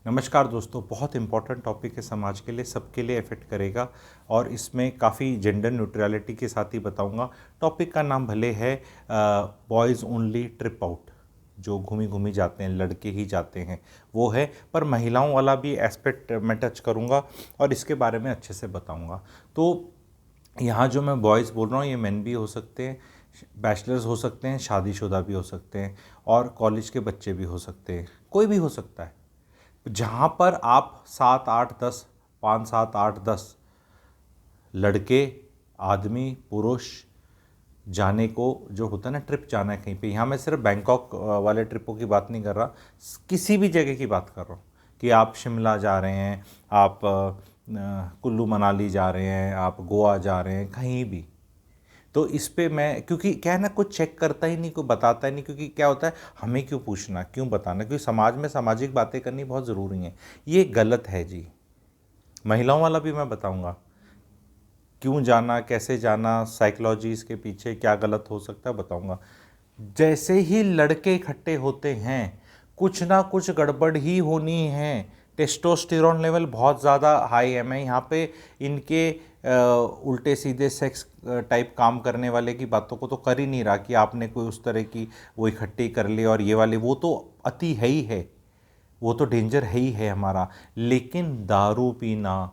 नमस्कार दोस्तों, बहुत इम्पोर्टेंट टॉपिक है समाज के लिए, सबके लिए इफ़ेक्ट करेगा और इसमें काफ़ी जेंडर न्यूट्रलिटी के साथ ही बताऊंगा। टॉपिक का नाम भले है बॉयज़ ओनली ट्रिप आउट, जो घूमी घूमी जाते हैं, लड़के ही जाते हैं वो है, पर महिलाओं वाला भी एस्पेक्ट मैं टच करूंगा और इसके बारे में अच्छे से बताऊंगा। तो यहाँ जो मैं बॉयज़ बोल रहा हूँ ये मेन भी हो सकते हैं, बैचलर्स हो सकते हैं, शादीशुदा भी हो सकते हैं और कॉलेज के बच्चे भी हो सकते हैं, कोई भी हो सकता है। जहाँ पर आप 7 8 10 5 7 8 10 लड़के, आदमी, पुरुष जाने को जो होता है ना, ट्रिप जाना है कहीं पे। यहाँ मैं सिर्फ बैंकॉक वाले ट्रिपों की बात नहीं कर रहा, किसी भी जगह की बात कर रहा हूँ कि आप शिमला जा रहे हैं, आप कुल्लू मनाली जा रहे हैं, आप गोवा जा रहे हैं, कहीं भी। तो इस पे मैं, क्योंकि क्या है ना, कुछ चेक करता ही नहीं, कोई बताता ही नहीं, क्योंकि क्या होता है, हमें क्यों पूछना, क्यों बताना, क्योंकि समाज में सामाजिक बातें करनी बहुत ज़रूरी है। ये गलत है जी। महिलाओं वाला भी मैं बताऊंगा, क्यों जाना, कैसे जाना, साइकोलॉजी इसके पीछे क्या गलत हो सकता है बताऊंगा। जैसे ही लड़के इकट्ठे होते हैं कुछ ना कुछ गड़बड़ ही होनी है। टेस्टोस्टेरोन लेवल बहुत ज़्यादा हाई है। मैं यहाँ पे इनके उल्टे सीधे सेक्स टाइप काम करने वाले की बातों को तो कर ही नहीं रहा कि आपने कोई उस तरह की वो इकट्ठी कर ली और ये वाले, वो तो अति है ही है, वो तो डेंजर है ही है हमारा। लेकिन दारू पीना,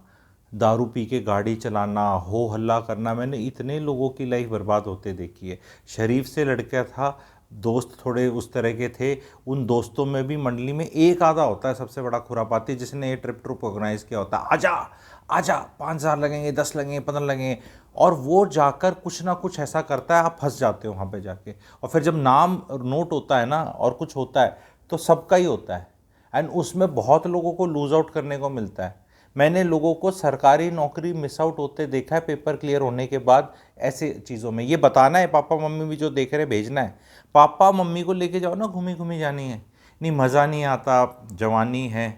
दारू पी के गाड़ी चलाना, हो हल्ला करना, मैंने इतने लोगों की लाइफ बर्बाद होते देखी है। शरीफ से लड़का था, दोस्त थोड़े उस तरह के थे, उन दोस्तों में भी मंडली में एक आधा होता है सबसे बड़ा खुरापाती, जिसने ये ट्रिप ट्रुप ऑर्गेनाइज किया होता है। आजा आजा, 5,000 लगेंगे, 10 लगेंगे, 15 लगेंगे, और वो जाकर कुछ ना कुछ ऐसा करता है, आप फंस जाते हो वहाँ पे जाके। और फिर जब नाम नोट होता है ना और कुछ होता है तो सबका ही होता है, एंड उसमें बहुत लोगों को लूज आउट करने को मिलता है। मैंने लोगों को सरकारी नौकरी मिस आउट होते देखा है पेपर क्लियर होने के बाद ऐसे चीज़ों में। ये बताना है पापा मम्मी भी जो देख रहे हैं, भेजना है, पापा मम्मी को लेके जाओ ना, घूमी घूमी जानी है। नहीं, मज़ा नहीं आता, जवानी है,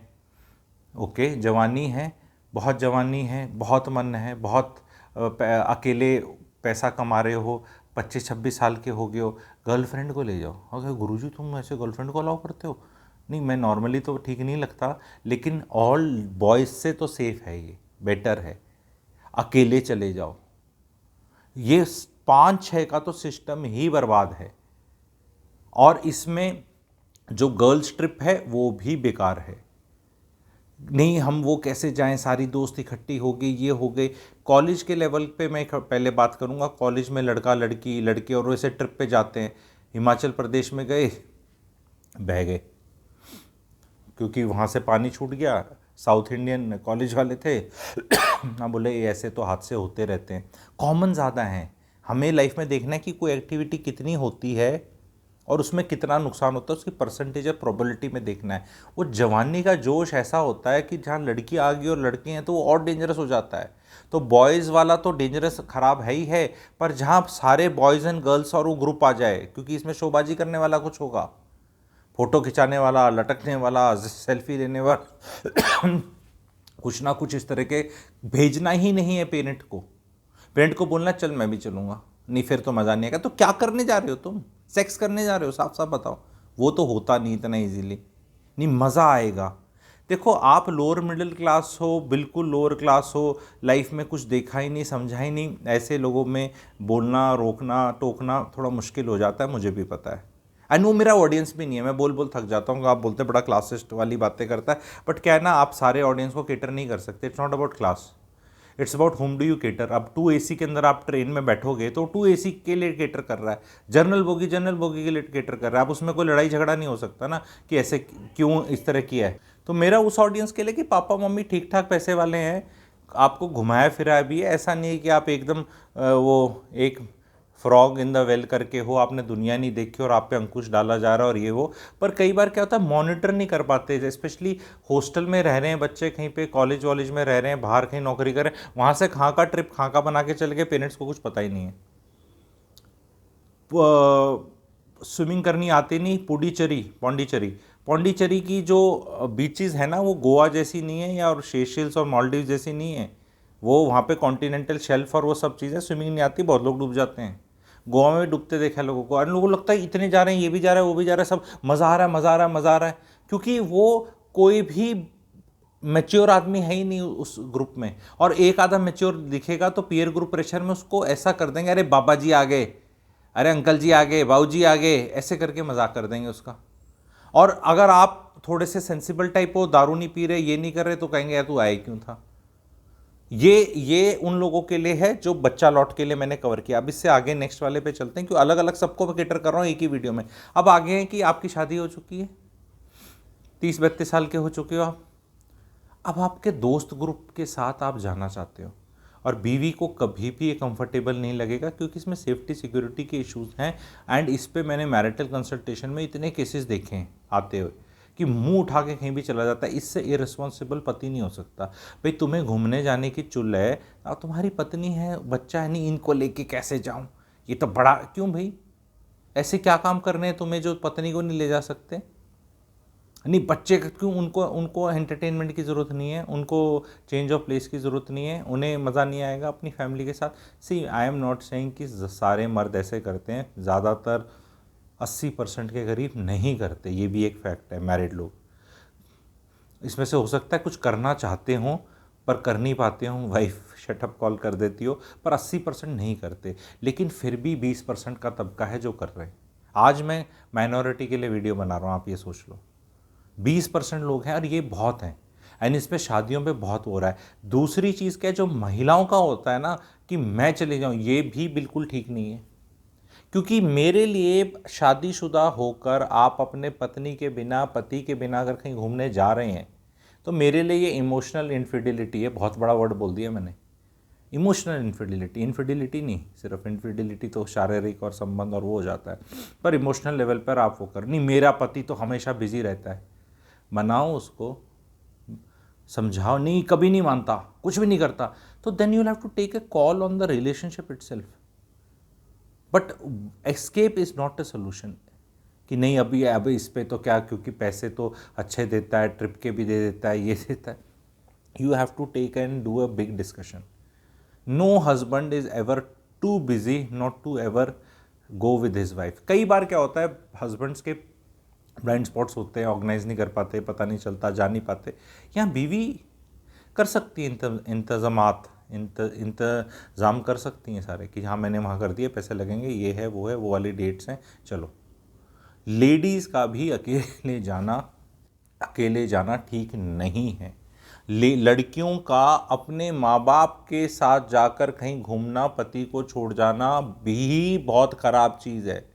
ओके जवानी है, बहुत जवानी है, बहुत मन है, बहुत अकेले पैसा कमा रहे हो, 25 26 साल के हो गए हो, गर्लफ्रेंड को ले जाओ। अगर गुरुजी तुम ऐसे गर्लफ्रेंड को अलाउ करते हो? नहीं, मैं नॉर्मली तो ठीक नहीं लगता, लेकिन ऑल बॉयज़ से तो सेफ है, ये बेटर है। अकेले चले जाओ, ये 5 6 का तो सिस्टम ही बर्बाद है। और इसमें जो गर्ल्स ट्रिप है वो भी बेकार है। नहीं, हम वो कैसे जाएं, सारी दोस्त इकट्ठी हो गई, ये हो गई। कॉलेज के लेवल पे मैं पहले बात करूंगा। कॉलेज में लड़का लड़की लड़के और वैसे ट्रिप पे जाते हैं, हिमाचल प्रदेश में गए, बह गए, क्योंकि वहाँ से पानी छूट गया। साउथ इंडियन कॉलेज वाले थे ना, बोले ये ऐसे तो हादसे होते रहते हैं, कॉमन ज़्यादा हैं। हमें लाइफ में देखना है कि कोई एक्टिविटी कितनी होती है और उसमें कितना नुकसान होता है, उसकी परसेंटेज या प्रोबेबिलिटी में देखना है। वो जवानी का जोश ऐसा होता है कि जहाँ लड़की आ गई और लड़के हैं तो वो और डेंजरस हो जाता है। तो बॉयज़ वाला तो डेंजरस ख़राब है ही है, पर जहाँ सारे बॉयज़ एंड गर्ल्स और वो ग्रुप आ जाए, क्योंकि इसमें शोबाजी करने वाला कुछ होगा, फोटो खिंचाने वाला, लटकने वाला, सेल्फी लेने वाला कुछ ना कुछ इस तरह के भेजना ही नहीं है पेरेंट को। पेरेंट को बोलना चल मैं भी चलूँगा, नहीं फिर तो मज़ा नहीं आएगा। तो क्या करने जा रहे हो तुम? सेक्स करने जा रहे हो? साफ साफ बताओ। वो तो होता नहीं इतना इजीली, नहीं मज़ा आएगा। देखो, आप लोअर मिडिल क्लास हो, बिल्कुल लोअर क्लास हो, लाइफ में कुछ देखा ही नहीं, समझा ही नहीं, ऐसे लोगों में बोलना, रोकना, टोकना थोड़ा मुश्किल हो जाता है, मुझे भी पता है। एंड वो मेरा ऑडियंस भी नहीं है, मैं बोल बोल थक जाता हूँ। आप बोलते बड़ा क्लासिस्ट वाली बातें करता है, बट क्या है ना, आप सारे ऑडियंस को केटर नहीं कर सकते। It's not about class, it's about home do you cater. अब 2 AC के अंदर आप ट्रेन में बैठोगे तो 2 AC के लिए केटर कर रहा है, जनरल बोगी के लिए केटर कर रहा है। अब उसमें कोई लड़ाई झगड़ा नहीं हो सकता ना कि ऐसे क्यों इस तरह किया है। तो मेरा उस ऑडियंस के लिए कि पापा मम्मी ठीक ठाक पैसे वाले हैं, आपको घुमाया फिराया भी है, ऐसा नहीं है कि आप एकदम वो एक फ्रॉग इन द वेल करके हो, आपने दुनिया नहीं देखी और आप पे अंकुश डाला जा रहा है और ये वो। पर कई बार क्या होता है, मॉनिटर नहीं कर पाते, स्पेशली हॉस्टल में रह रहे हैं बच्चे, कहीं पे कॉलेज वॉलेज में रह रहे हैं, बाहर कहीं नौकरी कर रहे हैं, वहाँ से कहाँ का ट्रिप कहाँ का बना के चले गए, पेरेंट्स को कुछ पता ही नहीं है। स्विमिंग करनी आती नहीं, पौंडीचेरी पौंडीचेरी की जो बीचेस है ना, वो गोवा जैसी नहीं है या और सेशेल्स और मालदीव जैसी नहीं है। वो वहाँ पे कॉन्टिनेंटल शेल्फ और वो सब चीज़ें, स्विमिंग नहीं आती, बहुत लोग डूब जाते हैं। गोवा में भी डूबते देखा है लोगों को, और लोगों को लगता है इतने जा रहे हैं, ये भी जा रहा है, वो भी जा रहा है, सब मज़ा आ रहा है, मज़ा आ रहा है, मज़ा आ रहा है, क्योंकि वो कोई भी मैच्योर आदमी है ही नहीं उस ग्रुप में, और एक आधा मैच्योर दिखेगा तो पीयर ग्रुप प्रेशर में उसको ऐसा कर देंगे, अरे बाबा जी आ गए, अरे अंकल जी आ गए, बाबू जी आ गए, ऐसे करके मजाक कर देंगे उसका। और अगर आप थोड़े से सेंसिबल टाइप हो, दारू नहीं पी रहे, ये नहीं कर रहे, तो कहेंगे यार तू आए क्यों था। ये उन लोगों के लिए है जो बच्चा लॉट के लिए मैंने कवर किया। अब इससे आगे नेक्स्ट वाले पे चलते हैं, क्यों अलग अलग सबको मैं कैटर कर रहा हूँ एक ही वीडियो में। अब आगे है कि आपकी शादी हो चुकी है, 30-32 साल के हो चुके हो आप, अब आपके दोस्त ग्रुप के साथ आप जाना चाहते हो, और बीवी को कभी भी ये कंफर्टेबल नहीं लगेगा, क्योंकि इसमें सेफ्टी सिक्योरिटी के इश्यूज हैं। एंड इस पे मैंने मैरिटल कंसल्टेशन में इतने केसेस देखे हैं आते हुए कि मुंह उठा के कहीं भी चला जाता है। इससे इररिस्पॉन्सिबल पति नहीं हो सकता। भाई तुम्हें घूमने जाने की चुल है, अब तुम्हारी पत्नी है, बच्चा है, नहीं, इनको लेके कैसे जाऊं, ये तो बड़ा, क्यों भाई ऐसे क्या काम करने हैं तुम्हें जो पत्नी को नहीं ले जा सकते। नहीं, बच्चे क्यों, उनको उनको एंटरटेनमेंट की ज़रूरत नहीं है, उनको चेंज ऑफ प्लेस की ज़रूरत नहीं है, उन्हें मज़ा नहीं आएगा अपनी फैमिली के साथ। सी आई एम नॉट सेइंग कि सारे मर्द ऐसे करते हैं, ज़्यादातर 80% के करीब नहीं करते, ये भी एक फैक्ट है। मैरिड लोग इसमें से हो सकता है कुछ करना चाहते हों पर कर नहीं पाते हों, वाइफ शटअप कॉल कर देती हो, पर 80% नहीं करते। लेकिन फिर भी 20% का तबका है जो कर रहे हैं। आज मैं माइनॉरिटी के लिए वीडियो बना रहा हूँ, आप ये सोच लो 20% लोग हैं, और ये बहुत हैं। एंड इस पर शादियों पे बहुत हो रहा है। दूसरी चीज़ क्या है, जो महिलाओं का होता है ना कि मैं चले जाऊँ, ये भी बिल्कुल ठीक नहीं है। क्योंकि मेरे लिए शादीशुदा होकर आप अपने पत्नी के बिना, पति के बिना अगर कहीं घूमने जा रहे हैं, तो मेरे लिए ये इमोशनल इनफिडिलिटी है। बहुत बड़ा वर्ड बोल दिया मैंने, इमोशनल इनफिडिलिटी। इनफिडिलिटी नहीं, सिर्फ इनफिडिलिटी तो शारीरिक और संबंध और वो हो जाता है, पर इमोशनल लेवल पर आप वो कर, नहीं मेरा पति तो हमेशा बिजी रहता है, मनाओ उसको, समझाओ, नहीं कभी नहीं मानता, कुछ भी नहीं करता, तो then you have to take a call on the relationship itself. But escape is not a solution कि नहीं अभी अब इस पे तो क्या, क्योंकि पैसे तो अच्छे देता है, ट्रिप के भी दे देता है, ये देता है। You have to take and do a big discussion. No husband is ever too busy not to ever go with his wife. कई बार क्या होता है, हस्बैंड्स के ब्लाइंड स्पॉट्स होते हैं, ऑर्गेनाइज नहीं कर पाते, पता नहीं चलता, जा नहीं पाते। यहाँ बीवी कर सकती है इंतज़ाम कर सकती हैं सारे, कि हाँ मैंने वहाँ कर दिए, पैसे लगेंगे, ये है वो वाली डेट्स हैं, चलो। लेडीज़ का भी अकेले जाना ठीक नहीं है। लड़कियों का अपने माँ बाप के साथ जाकर कहीं घूमना, पति को छोड़ जाना भी बहुत ख़राब चीज़ है।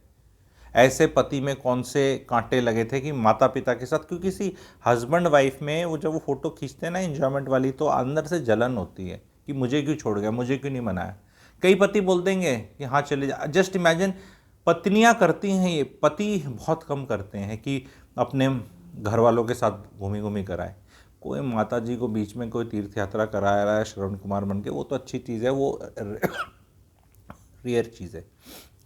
ऐसे पति में कौन से कांटे लगे थे कि माता पिता के साथ, क्योंकि किसी हस्बैंड वाइफ में वो जब वो फ़ोटो खींचते हैं ना एंजॉयमेंट वाली, तो अंदर से जलन होती है कि मुझे क्यों छोड़ गया, मुझे क्यों नहीं मनाया। कई पति बोल देंगे कि हाँ चले जा। जस्ट इमेजिन, पत्नियां करती हैं ये, पति बहुत कम करते हैं कि अपने घर वालों के साथ घूमी घूमी कराए। कोई माता जी को बीच में कोई तीर्थ यात्रा करा रहा है श्रवण कुमार बन के, वो तो अच्छी चीज़ है, वो रेयर चीज़ है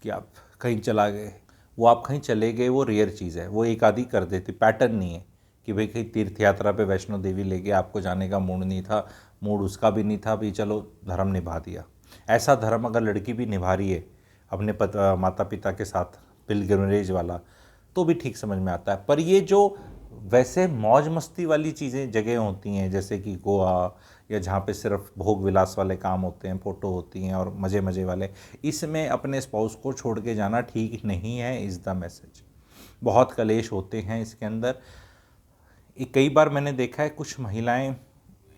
कि आप कहीं चला गए, वो आप कहीं चले गए, वो रेयर चीज़ है, वो एक आधी कर देती, पैटर्न नहीं है कि भाई कहीं तीर्थ यात्रा पे वैष्णो देवी ले गए, आपको जाने का मूड नहीं था, मूड उसका भी नहीं था, भाई चलो धर्म निभा दिया। ऐसा धर्म अगर लड़की भी निभा रही है अपने माता पिता के साथ, पिलग्रिमेज वाला, तो भी ठीक समझ में आता है। पर ये जो वैसे मौज मस्ती वाली चीज़ें जगह होती हैं, जैसे कि गोवा, या जहाँ पे सिर्फ भोग विलास वाले काम होते हैं, फ़ोटो होती हैं और मज़े मज़े वाले, इसमें अपने स्पाउस को छोड़ के जाना ठीक नहीं है, इज़ द मैसेज। बहुत कलेश होते हैं इसके अंदर। कई बार मैंने देखा है कुछ महिलाएं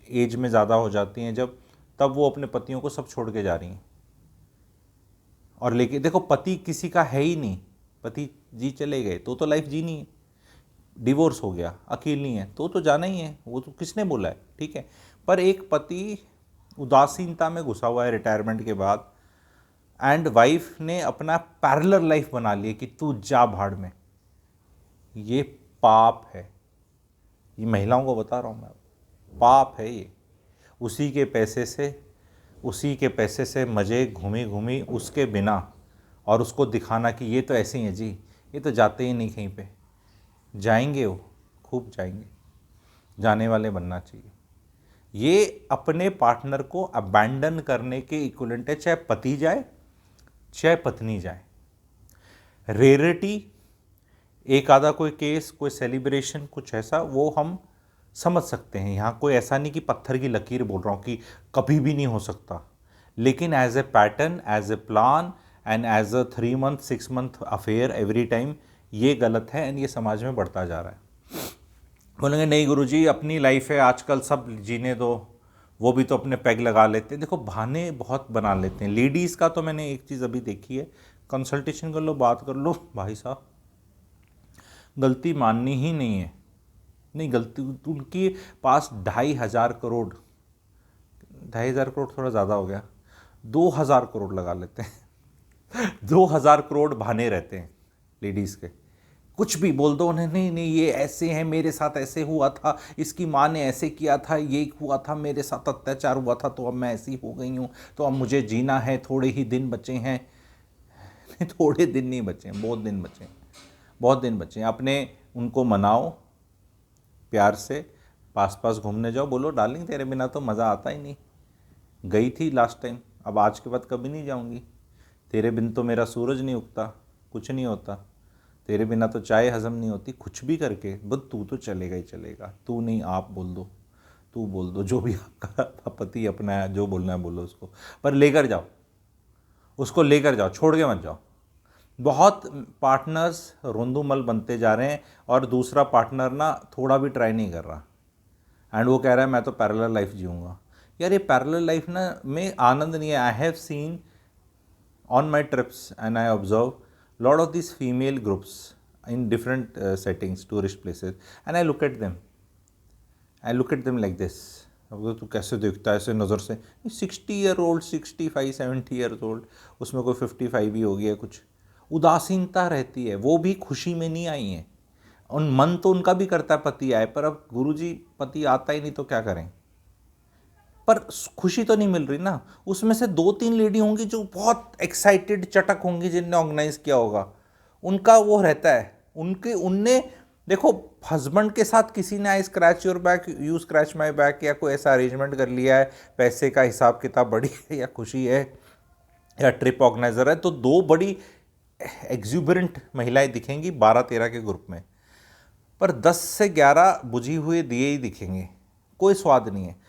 एज में ज़्यादा हो जाती हैं जब, तब वो अपने पतियों को सब छोड़ के जा रही हैं। और लेकिन देखो, पति किसी का है ही नहीं, पति जी चले गए तो लाइफ जीनी है, डिवोर्स हो गया, अकेली है तो जाना ही है, वो तो किसने बोला है, ठीक है। पर एक पति उदासीनता में घुसा हुआ है रिटायरमेंट के बाद, एंड वाइफ ने अपना पैरेलल लाइफ बना लिया कि तू जा भाड़ में, ये पाप है। ये महिलाओं को बता रहा हूँ मैं, पाप है ये। उसी के पैसे से मज़े घूमी घूमी उसके बिना, और उसको दिखाना कि ये तो ऐसे ही है जी, ये तो जाते ही नहीं कहीं पे। जाएंगे, वो खूब जाएंगे, जाने वाले बनना चाहिए। ये अपने पार्टनर को अबैंडन करने के इक्विवेलेंट है, चाहे पति जाए चाहे पत्नी जाए। रेयरिटी, एक आधा कोई केस, कोई सेलिब्रेशन, कुछ ऐसा, वो हम समझ सकते हैं। यहाँ कोई ऐसा नहीं कि पत्थर की लकीर बोल रहा हूँ कि कभी भी नहीं हो सकता, लेकिन as a pattern, as a plan and as a 3 month 6 month affair every time, ये गलत है एंड ये समाज में बढ़ता जा रहा है। बोलेंगे नहीं गुरुजी अपनी लाइफ है, आजकल सब जीने दो, वो भी तो अपने पैग लगा लेते हैं। देखो बहाने बहुत बना लेते हैं। लेडीज़ का तो मैंने एक चीज़ अभी देखी है, कंसल्टेशन कर लो, बात कर लो, भाई साहब गलती माननी ही नहीं है। नहीं, गलती उनके पास 2,500 करोड़, 2,500 करोड़ थोड़ा ज़्यादा हो गया, 2,000 करोड़ लगा लेते हैं 2,000 करोड़ बहाने रहते हैं लेडीज़ के। कुछ भी बोल दो उन्हें, नहीं नहीं ये ऐसे हैं, मेरे साथ ऐसे हुआ था, इसकी माँ ने ऐसे किया था, ये हुआ था, मेरे साथ अत्याचार हुआ था, तो अब मैं ऐसी हो गई हूँ, तो अब मुझे जीना है, थोड़े ही दिन बचे हैं। थोड़े दिन नहीं बचे हैं, बहुत दिन बचे हैं, बहुत दिन बचे हैं। अपने उनको मनाओ प्यार से, पास पास घूमने जाओ, बोलो डार्लिंग तेरे बिना तो मज़ा आता ही नहीं, गई थी लास्ट टाइम, अब आज के बाद कभी नहीं जाऊंगी, तेरे बिन तो मेरा सूरज नहीं उगता, कुछ नहीं होता, तेरे बिना तो चाय हजम नहीं होती, कुछ भी करके बस तू तो चलेगा ही चलेगा, तू नहीं आप बोल दो, तू बोल दो, जो भी आपका पति अपना है, जो बोलना है बोलो उसको, पर लेकर जाओ, उसको लेकर जाओ, छोड़ के मत जाओ। बहुत पार्टनर्स रोंदूमल बनते जा रहे हैं और दूसरा पार्टनर ना थोड़ा भी ट्राई नहीं कर रहा एंड वो कह रहा है मैं तो पैरेलल लाइफ जीऊँगा। यार ये पैरेलल लाइफ ना में आनंद नहीं है। I have seen on my trips and I observe lot of these female groups in different settings, tourist places, and I look at them. I look at them like this. अब तो कैसे देखता है ऐसे नज़र से, 60 year old, 65, 70 years old, उसमें कोई 55 भी हो गया, कुछ उदासीनता रहती है। वो भी खुशी में नहीं आई हैं, उन मन तो उनका भी करता है पति आए, पर अब गुरुजी पति आता ही नहीं तो क्या करें। पर खुशी तो नहीं मिल रही ना। उसमें से 2-3 लेडी होंगी जो बहुत एक्साइटेड चटक होंगी, जिनने ऑर्गेनाइज किया होगा, उनका वो रहता है, उनके उनने देखो हस्बैंड के साथ किसी ने आई scratch your back you scratch my back या कोई ऐसा अरेंजमेंट कर लिया है, पैसे का हिसाब किताब बड़ी है या खुशी है या ट्रिप ऑर्गेनाइजर है, तो 2 बड़ी एग्जूबरेंट महिलाएं दिखेंगी 12-13 के ग्रुप में, पर 10 से 11 बुझी हुए दिए ही दिखेंगे, कोई स्वाद नहीं है।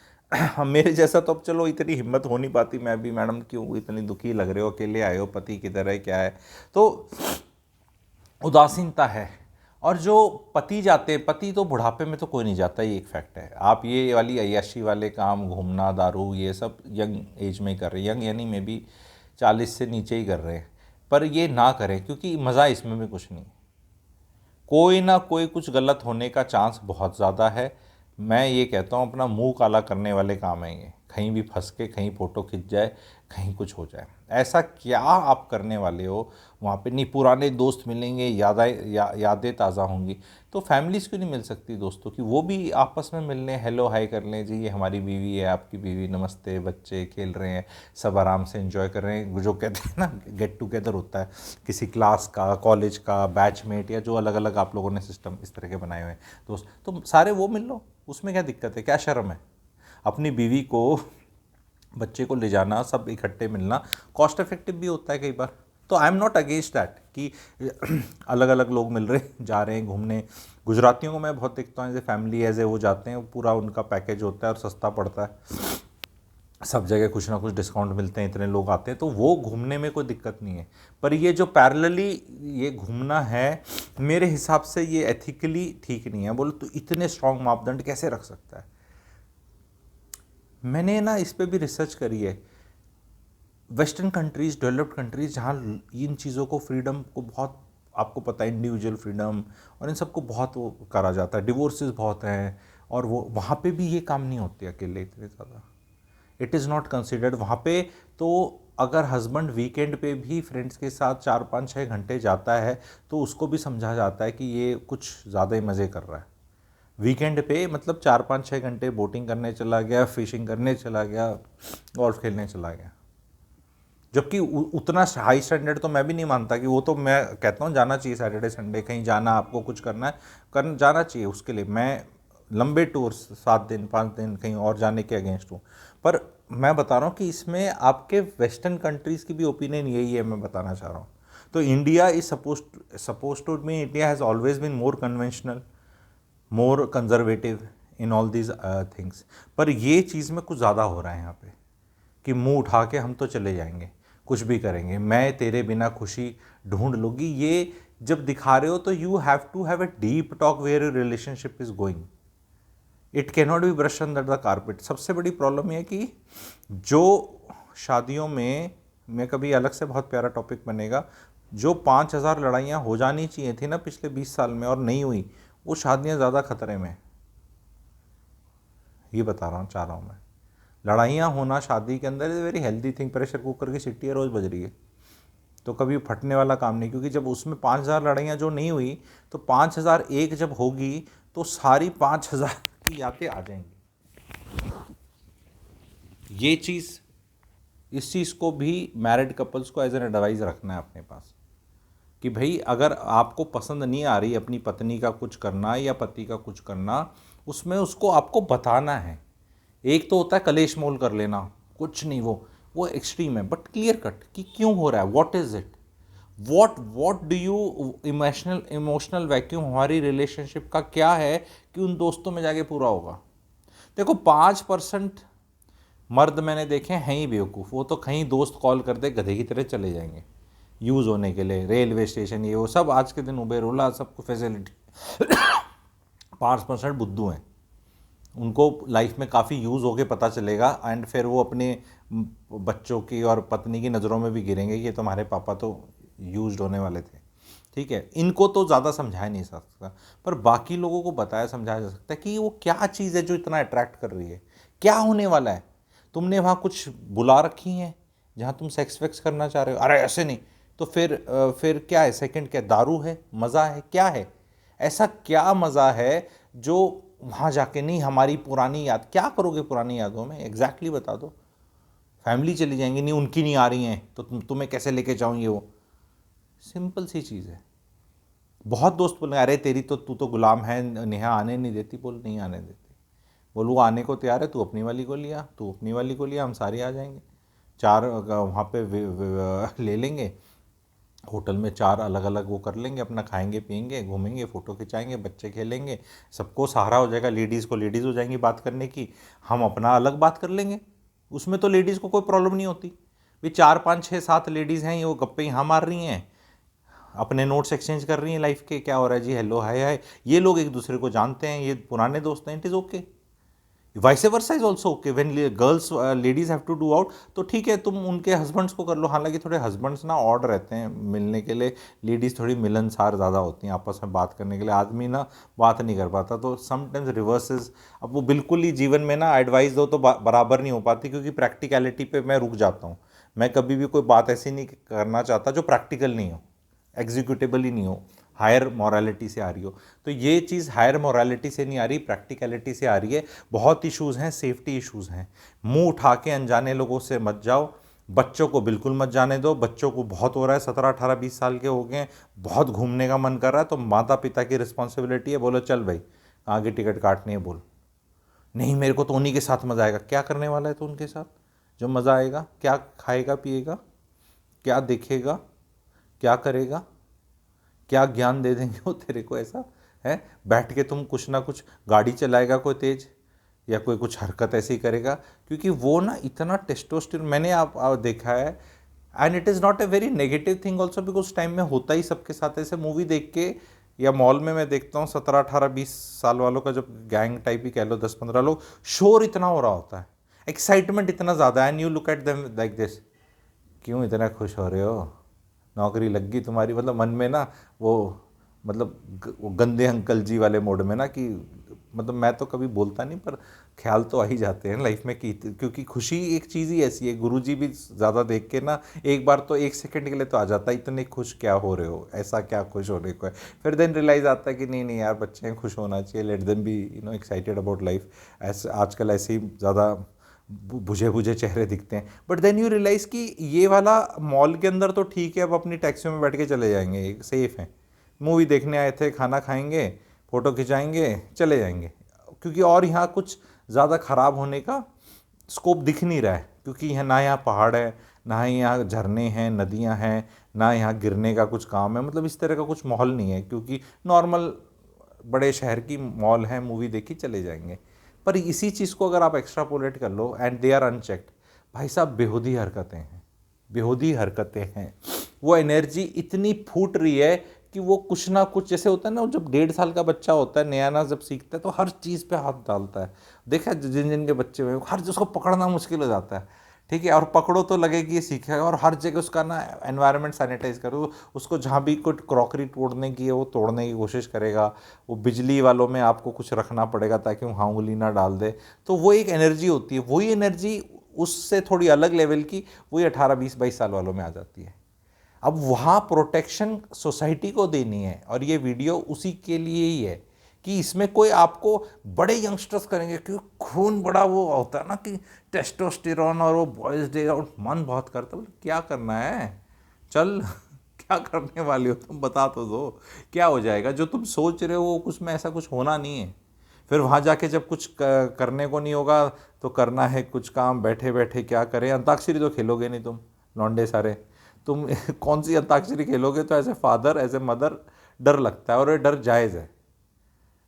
मेरे जैसा तो अब चलो इतनी हिम्मत हो नहीं पाती, मैं भी मैडम क्यों इतनी दुखी लग रहे हो, अकेले आए हो, पति किधर है, क्या है, तो उदासीनता है। और जो पति जाते हैं, पति तो बुढ़ापे में तो कोई नहीं जाता, ये एक फैक्ट है। आप ये वाली अय्याशी वाले काम, घूमना, दारू, ये सब यंग एज में ही कर रहे हैं, यंग यानी में भी 40 से नीचे ही कर रहे हैं, पर ये ना करें क्योंकि मज़ा इसमें भी कुछ नहीं। कोई ना कोई कुछ गलत होने का चांस बहुत ज़्यादा है। मैं ये कहता हूँ अपना मुंह काला करने वाले काम है ये, कहीं भी फंस के कहीं फ़ोटो खिंच जाए, कहीं कुछ हो जाए। ऐसा क्या आप करने वाले हो वहाँ पे? नहीं पुराने दोस्त मिलेंगे, यादें ताज़ा होंगी, तो फैमिलीज़ क्यों नहीं मिल सकती दोस्तों की? वो भी आपस में मिल लें, हेलो हाय कर लें, जी ये हमारी बीवी है, आपकी बीवी, नमस्ते, बच्चे खेल रहे हैं, सब आराम से एंजॉय कर रहे हैं। जो कहते हैं ना गेट टुगेदर होता है किसी क्लास का, कॉलेज का, बैचमेट, या जो अलग अलग आप लोगों ने सिस्टम इस तरह के बनाए हुए हैं दोस्त, तो सारे वो मिल लो, उसमें क्या दिक्कत है, क्या शर्म है? अपनी बीवी को, बच्चे को ले जाना, सब इकट्ठे मिलना कॉस्ट इफेक्टिव भी होता है कई बार। तो I am not against that कि अलग अलग लोग मिल रहे जा रहे हैं घूमने। गुजरातियों को मैं बहुत देखता हूँ as a family, as a वो जाते हैं, पूरा उनका पैकेज होता है और सस्ता पड़ता है, सब जगह कुछ ना कुछ डिस्काउंट मिलते हैं, इतने लोग आते हैं, तो वो घूमने में कोई दिक्कत नहीं है। पर ये जो पैरेलली ये घूमना है, मेरे हिसाब से ये एथिकली ठीक नहीं है। बोलो तो इतने स्ट्रॉन्ग मापदंड कैसे रख सकता है? मैंने ना इस पे भी रिसर्च करी है। वेस्टर्न कंट्रीज़, डेवलप्ड कंट्रीज़, जहाँ इन चीज़ों को, फ्रीडम को बहुत, आपको पता है इंडिविजुअल फ्रीडम और इन सबको बहुत वो करा जाता है, डिवोर्सेस बहुत हैं, और वो वहाँ पे भी ये काम नहीं होते अकेले इतने ज़्यादा, इट इज़ नॉट कंसिडर्ड वहाँ पे। तो अगर हस्बैंड वीकेंड पे भी फ्रेंड्स के साथ 4-5-6 घंटे जाता है तो उसको भी समझा जाता है कि ये कुछ ज़्यादा ही मज़े कर रहा है। वीकेंड पे मतलब 4-5-6 घंटे बोटिंग करने चला गया, फिशिंग करने चला गया, गोल्फ खेलने चला गया। जबकि उतना हाई स्टैंडर्ड तो मैं भी नहीं मानता कि वो, तो मैं कहता हूँ जाना चाहिए सैटरडे संडे, कहीं जाना, आपको कुछ करना है जाना चाहिए, उसके लिए मैं लंबे टूर्स 7 दिन 5 दिन कहीं और जाने के अगेंस्ट हूँ। पर मैं बता रहा हूँ कि इसमें आपके वेस्टर्न कंट्रीज़ की भी ओपिनियन यही है, मैं बताना चाह रहा हूँ। तो India is suppose to me, India has always been more conventional, more conservative in all these things. पर ये चीज़ में कुछ ज़्यादा हो रहा है यहाँ पे कि मुंह उठा के हम तो चले जाएंगे, कुछ भी करेंगे, मैं तेरे बिना खुशी ढूंढ लूँगी, ये जब दिखा रहे हो तो you have to have a deep talk where your relationship is going. It can not be brush under the carpet. सबसे बड़ी प्रॉब्लम यह है कि जो शादियों में, मैं कभी अलग से बहुत प्यारा टॉपिक बनेगा, जो 5,000 लड़ाइयाँ हो जानी चाहिए थी ना पिछले 20 साल में और नहीं हुई, वो शादियाँ ज़्यादा खतरे में। ये बता रहा हूँ, चाह रहा हूँ मैं, लड़ाइयाँ होना शादी के अंदर is very healthy thing. Pressure cooker की सीटी रोज़ बज रही है तो कभी फटने वाला काम नहीं, क्योंकि जब उसमें 5,000 लड़ाइयाँ जो नहीं हुई तो 5,001 जब होगी तो सारी 5,000 की यादें आ जाएंगी। ये चीज़, इस चीज़ को भी मैरिड कपल्स को एज एन एडवाइस रखना है अपने पास कि भाई अगर आपको पसंद नहीं आ रही अपनी पत्नी का कुछ करना या पति का कुछ करना, उसमें उसको आपको बताना है। एक तो होता है कलेश मोल कर लेना, कुछ नहीं, वो एक्सट्रीम है, बट क्लियर कट कि क्यों हो रहा है, what is it, what do you, emotional vacuum हमारी रिलेशनशिप का क्या है कि उन दोस्तों में जाके पूरा होगा। देखो 5% मर्द मैंने देखे हैं ही बेवकूफ़, वो तो कहीं दोस्त कॉल कर दे गधे की तरह चले जाएंगे यूज़ होने के लिए, रेलवे स्टेशन ये वो सब आज के दिन उबेर ओला सबको फैसिलिटी 5% बुद्धू हैं, उनको लाइफ में काफ़ी यूज़ होके पता चलेगा एंड फिर वो अपने बच्चों की और पत्नी की नज़रों में भी गिरेंगे कि तुम्हारे पापा तो यूज्ड होने वाले थे। ठीक है, इनको तो ज़्यादा समझाया नहीं सकता, पर बाकी लोगों को बताया समझाया जा सकता है कि वो क्या चीज़ है जो इतना अट्रैक्ट कर रही है, क्या होने वाला है, तुमने वहाँ कुछ बुला रखी हैं जहाँ तुम सेक्स वेक्स करना चाह रहे हो, अरे ऐसे नहीं तो फिर क्या है, सेकंड क्या, दारू है, मज़ा है, क्या है, ऐसा क्या मज़ा है जो वहाँ जाके, नहीं हमारी पुरानी याद, क्या करोगे पुरानी यादों में, एग्जैक्टली बता दो, फैमिली चली जाएंगी, नहीं उनकी नहीं आ रही हैं तो तुम्हें कैसे लेके जाऊँगी, वो सिंपल सी चीज़ है। बहुत दोस्त बोले अरे तेरी तो, तू तो गुलाम है, नेहा आने नहीं देती, बोल नहीं आने देती, बोल वो आने को तैयार है, तू अपनी वाली को लिया, तू अपनी वाली को लिया, हम सारे आ जाएंगे, 4 वहाँ पे ले लेंगे, होटल में 4 अलग अलग वो कर लेंगे, अपना खाएंगे पिएंगे घूमेंगे फ़ोटो खिंचाएंगे, बच्चे खेलेंगे, सबको सहारा हो जाएगा, लेडीज़ को लेडीज़ हो जाएंगी बात करने की, हम अपना अलग बात कर लेंगे, उसमें तो लेडीज़ को कोई प्रॉब्लम नहीं होती भाई, 4 5 6 7 लेडीज़ हैं, ये वो गप्पे यहाँ मार रही हैं, अपने नोट्स एक्सचेंज कर रही हैं लाइफ के, क्या हो रहा है जी, हेलो हाय हाय, ये लोग एक दूसरे को जानते हैं, ये पुराने दोस्त हैं, it is okay. Vice versa is also okay, when girls ladies have to do out, तो ठीक है तुम उनके हस्बैंड्स को कर लो, हालांकि थोड़े हस्बैंड्स ना ऑड रहते हैं मिलने के लिए, लेडीज़ थोड़ी मिलनसार ज़्यादा होती हैं आपस में बात करने के लिए, आदमी ना बात नहीं कर पाता, तो समटाइम्स रिवर्सेस, अब वो बिल्कुल ही जीवन में ना एडवाइस दो तो बराबर नहीं हो पाती, क्योंकि प्रैक्टिकलिटी पे मैं रुक जाता हूँ, मैं कभी भी कोई बात ऐसी नहीं करना चाहता जो प्रैक्टिकल नहीं हो, एग्जीक्यूटेबल ही नहीं हो, हायर मॉरालिटी से आ रही हो, तो ये चीज़ हायर मॉरालिटी से नहीं आ रही, प्रैक्टिकलिटी से आ रही है। बहुत इश्यूज़ हैं, सेफ्टी इश्यूज़ हैं, मुंह उठा के अनजाने लोगों से मत जाओ, बच्चों को बिल्कुल मत जाने दो, बच्चों को बहुत हो रहा है, 17 18 20 साल के हो गए हैं, बहुत घूमने का मन कर रहा है, तो माता पिता की रिस्पॉन्सिबिलिटी है, बोलो चल भाई आगे टिकट काटनी है, बोल नहीं मेरे को तो उन्हीं के साथ मज़ा आएगा, क्या करने वाला है तो उनके साथ जो मज़ा आएगा, क्या खाएगा पिएगा, क्या देखेगा, क्या करेगा, क्या ज्ञान दे देंगे वो तेरे को, ऐसा है बैठ के तुम कुछ ना कुछ गाड़ी चलाएगा कोई तेज, या कोई कुछ हरकत ऐसी करेगा, क्योंकि वो ना इतना टेस्टोस्टेरोन मैंने आप देखा है, and it is not a very negative thing also, because time में होता ही सबके साथ, ऐसे मूवी देख के या मॉल में मैं देखता हूँ 17 18 20 साल वालों का जब गैंग टाइप ही कह लो 10 15 लोग, शोर इतना हो रहा होता है, एक्साइटमेंट इतना ज़्यादा है, and you look at them like this, क्यों इतना खुश हो रहे हो, नौकरी लग गई तुम्हारी, मतलब मन में ना वो, मतलब वो गंदे अंकल जी वाले मोड में ना, कि मतलब मैं तो कभी बोलता नहीं पर ख्याल तो आ ही जाते हैं लाइफ में, कि क्योंकि खुशी एक चीज़ ही ऐसी है, गुरुजी भी ज़्यादा देख के ना एक बार तो 1 सेकंड के लिए तो आ जाता है, इतने खुश क्या हो रहे हो, ऐसा क्या खुश होने को है, फिर देन रियलाइज़ आता है कि नहीं नहीं यार बच्चे हैं, खुश होना चाहिए, let them be excited about life, ऐसे आजकल ऐसे ही ज़्यादा बुझे बुझे चेहरे दिखते हैं, बट देन यू रियलाइज़ कि ये वाला मॉल के अंदर तो ठीक है, अब अपनी टैक्सी में बैठ के चले जाएंगे, सेफ़ हैं, मूवी देखने आए थे, खाना खाएंगे, फ़ोटो खिंचाएंगे, चले जाएंगे, क्योंकि और यहाँ कुछ ज़्यादा ख़राब होने का स्कोप दिख नहीं रहा है, क्योंकि यहाँ ना यहाँ पहाड़ है, ना ही यहाँ झरने हैं, नदियाँ हैं, ना यहाँ गिरने का कुछ काम है, मतलब इस तरह का कुछ माहौल नहीं है, क्योंकि नॉर्मल बड़े शहर की मॉल है, मूवी देखी चले जाएंगे। पर इसी चीज़ को अगर आप एक्स्ट्रापोलेट कर लो एंड दे आर अनचेक्ड, भाई साहब बेहूदी हरकतें हैं, बेहूदी हरकतें हैं। वो एनर्जी इतनी फूट रही है कि वो कुछ ना कुछ, जैसे होता है ना, जब 1.5 साल का बच्चा होता है नया ना जब सीखता है तो हर चीज़ पे हाथ डालता है। देखा है जिन जिन के बच्चे हुए हर चीज़ को पकड़ना मुश्किल हो जाता है, ठीक है, और पकड़ो तो लगे कि ये सीखेगा, और हर जगह उसका ना एनवायरनमेंट सैनिटाइज करो, उसको जहाँ भी कुछ क्रॉकरी तोड़ने की है वो तोड़ने की कोशिश करेगा। वो बिजली वालों में आपको कुछ रखना पड़ेगा ताकि वहाँ उंगली ना डाल दे। तो वो एक एनर्जी होती है, वही एनर्जी उससे थोड़ी अलग लेवल की वही 18, 20, 22 साल वालों में आ जाती है। अब वहाँ प्रोटेक्शन सोसाइटी को देनी है, और ये वीडियो उसी के लिए ही है कि इसमें कोई आपको बड़े यंगस्टर्स करेंगे क्योंकि खून बड़ा वो होता है ना कि टेस्टोस्टेरोन, और वो बॉयज डे, और मन बहुत करता है। क्या करना है, चल क्या करने वाले हो तुम, बता तो दो क्या हो जाएगा। जो तुम सोच रहे हो वो कुछ में ऐसा कुछ होना नहीं है। फिर वहाँ जाके जब कुछ करने को नहीं होगा तो करना है कुछ काम, बैठे बैठे क्या करें। अंताक्षरी तो खेलोगे नहीं तुम लौंडे सारे, तुम कौन सी अंताक्षरी खेलोगे। तो as a father, as a mother डर लगता है, और ये डर जायज़ है,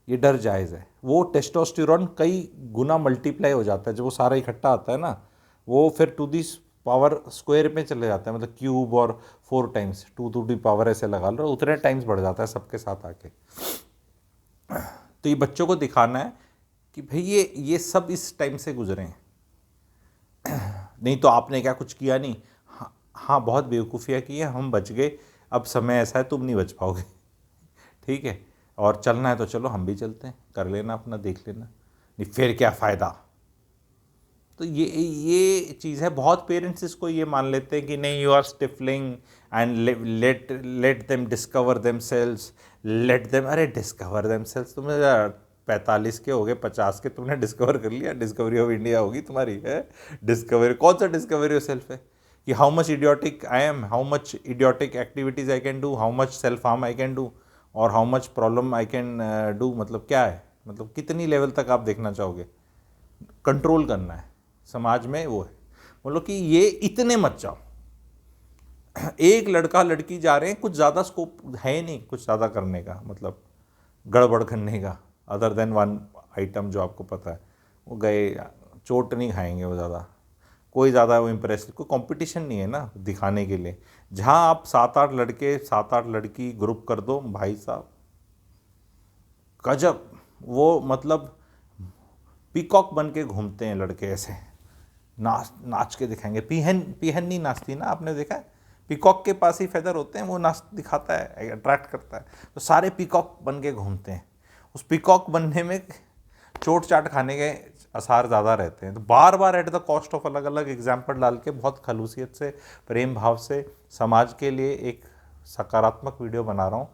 ये डर जायज़ है। वो टेस्टोस्टेरोन कई गुना मल्टीप्लाई हो जाता है जब वो सारा इकट्ठा आता है ना, वो फिर टू दी पावर स्क्वायर में चले जाता है, मतलब क्यूब, और 4 टाइम्स, 2 टू दी पावर ऐसे लगा लो, उतने टाइम्स बढ़ जाता है सबके साथ आके। तो ये बच्चों को दिखाना है कि भाई ये सब इस टाइम से गुजरे हैं। नहीं तो आपने क्या कुछ किया नहीं, हाँ हाँ बहुत बेवकूफ़ियाँ की है, हम बच गए, अब समय ऐसा है तुम नहीं बच पाओगे। ठीक है, और चलना है तो चलो हम भी चलते हैं, कर लेना अपना, देख लेना, नहीं फिर क्या फ़ायदा। तो ये चीज़ है। बहुत पेरेंट्स इसको ये मान लेते हैं कि नहीं, you are stifling and let them discover them selves, let them, अरे डिस्कवर देम सेल्स, तुम्हें 45 के हो गए, 50 के, तुमने डिस्कवर कर लिया, डिस्कवरी ऑफ इंडिया होगी तुम्हारी है। डिस्कवरी कौन सा डिस्कवरी ऑफ सेल्फ है कि how much idiotic I am, how much idiotic activities I can do, how much self harm I can do, और how much problem I can do. मतलब क्या है, मतलब कितनी लेवल तक आप देखना चाहोगे। कंट्रोल करना है समाज में, वो है। बोलो कि ये इतने मत जाओ। एक लड़का लड़की जा रहे हैं, कुछ ज़्यादा स्कोप है नहीं कुछ ज़्यादा करने का, मतलब गड़बड़ करने का, अदर देन वन आइटम जो आपको पता है। वो गए, चोट नहीं खाएंगे वो ज़्यादा, कोई ज़्यादा वो इम्प्रेस, कोई कंपटीशन नहीं है ना दिखाने के लिए। जहाँ आप 7-8 लड़के 7-8 लड़की ग्रुप कर दो, भाई साहब गजब, वो मतलब पीकॉक बन के घूमते हैं लड़के ऐसे, नाच नाच के दिखाएंगे। पीहन पीहन नहीं नाचती ना, आपने देखा है, पीकॉक के पास ही फेदर होते हैं, वो नाच दिखाता है, अट्रैक्ट करता है। तो सारे पीकॉक बन के घूमते हैं। उस पीकॉक बनने में चोट चाट खाने के आसार ज़्यादा रहते हैं। तो बार बार एट द कॉस्ट ऑफ अलग अलग एग्जाम्पल डाल के बहुत खलूसियत से, प्रेम भाव से समाज के लिए एक सकारात्मक वीडियो बना रहा हूँ।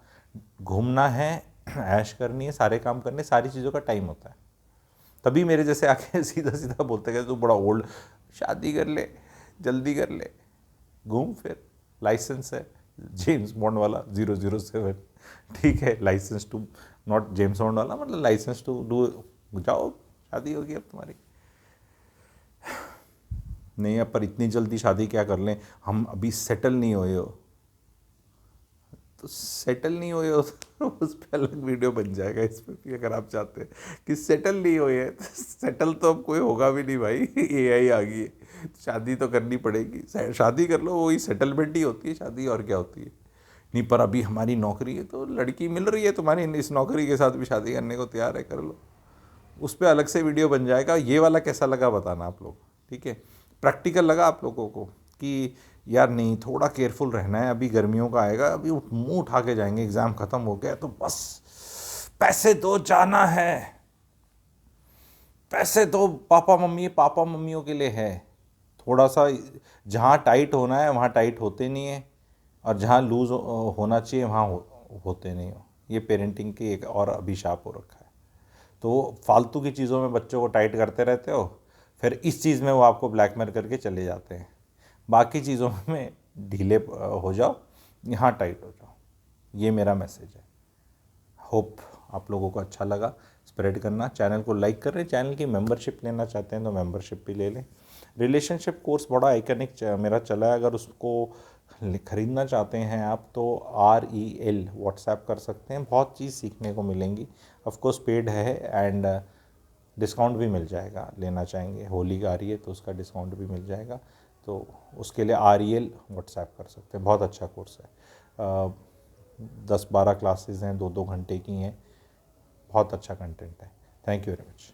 घूमना है, ऐश करनी है, सारे काम करने, सारी चीज़ों का टाइम होता है। तभी मेरे जैसे आके सीधा सीधा बोलते गए तू बड़ा ओल्ड, शादी कर ले, जल्दी कर ले, घूम फिर, लाइसेंस है जेम्स बॉन्ड वाला 007, ठीक है, licence to, not James Bond वाला, मतलब लाइसेंस टू डू, जाओ शादी होगी अब तुम्हारी। नहीं अब पर इतनी जल्दी शादी क्या कर लें, हम अभी सेटल नहीं हुए हो। तो सेटल नहीं हुए हो तो उस पर अलग वीडियो बन जाएगा, इस पर भी अगर आप चाहते हैं कि सेटल नहीं हुए हैं तो सेटल तो अब कोई होगा भी नहीं भाई, AI आ गई है, शादी तो करनी पड़ेगी। शादी कर लो, वही सेटलमेंट ही होती है शादी, और क्या होती है। नहीं पर अभी हमारी नौकरी है, तो लड़की मिल रही है तुम्हारी इस नौकरी के साथ भी शादी करने को तैयार है, कर लो, उस पर अलग से वीडियो बन जाएगा। ये वाला कैसा लगा बताना आप लोग, ठीक है, प्रैक्टिकल लगा आप लोगों को कि यार नहीं थोड़ा केयरफुल रहना है, अभी गर्मियों का आएगा, अभी मुंह उठा के जाएंगे, एग्ज़ाम ख़त्म हो गया तो बस पैसे दो, जाना है, पैसे दो, पापा मम्मियों के लिए है। थोड़ा सा जहाँ टाइट होना है वहाँ टाइट होते नहीं है, और जहाँ लूज़ होना चाहिए वहाँ होते नहीं हो। ये पेरेंटिंग की एक और अभिशाप हो रखा है। तो फालतू की चीज़ों में बच्चों को टाइट करते रहते हो, फिर इस चीज़ में वो आपको ब्लैकमेल करके चले जाते हैं। बाकी चीज़ों में ढीले हो जाओ, यहाँ टाइट हो जाओ। ये मेरा मैसेज है। होप आप लोगों को अच्छा लगा। स्प्रेड करना, चैनल को लाइक कर रहे हैं, चैनल की मेंबरशिप लेना चाहते हैं तो मेंबरशिप भी ले लें। रिलेशनशिप कोर्स बड़ा आइकनिक मेरा चला है, अगर उसको ख़रीदना चाहते हैं आप तो REL व्हाट्सएप कर सकते हैं, बहुत चीज़ सीखने को मिलेंगी। ऑफ कोर्स पेड है एंड डिस्काउंट भी मिल जाएगा, लेना चाहेंगे, होली आ रही है तो उसका डिस्काउंट भी मिल जाएगा, तो उसके लिए REL व्हाट्सएप कर सकते हैं। बहुत अच्छा कोर्स है, 10-12 क्लासेस हैं, 2-2 घंटे की हैं, बहुत अच्छा कंटेंट है। Thank you very much.